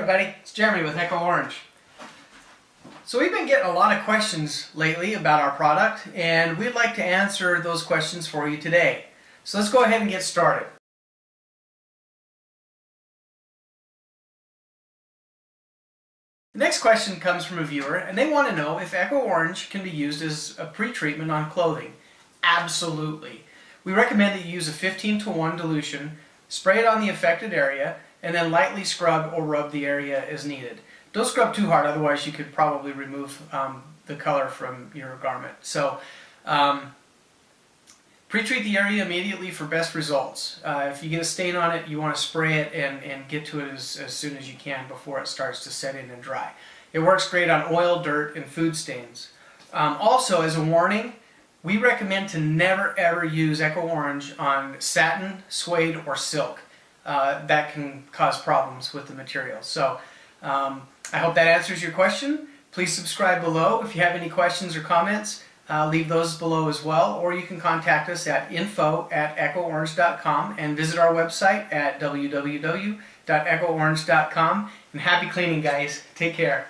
everybody, it's Jeremy with Echo Orange. So we've been getting a lot of questions lately about our product, and we'd like to answer those questions for you today. So let's go ahead and get started. The next question comes from a viewer, and they want to know if Echo Orange can be used as a pre-treatment on clothing. Absolutely. We recommend that you use a 15:1 dilution, spray it on the affected area, and then lightly scrub or rub the area as needed. Don't scrub too hard, otherwise you could probably remove the color from your garment. So pre-treat the area immediately for best results. If you get a stain on it, you want to spray it and get to it as soon as you can before it starts to set in and dry. It works great on oil, dirt, and food stains. Also, as a warning, we recommend to never ever use Echo Orange on satin, suede, or silk. That can cause problems with the material. So I hope that answers your question. Please subscribe below. If you have any questions or comments, leave those below as well, or you can contact us at info@echoorange.com and visit our website at www.echoorange.com. And happy cleaning, guys. Take care.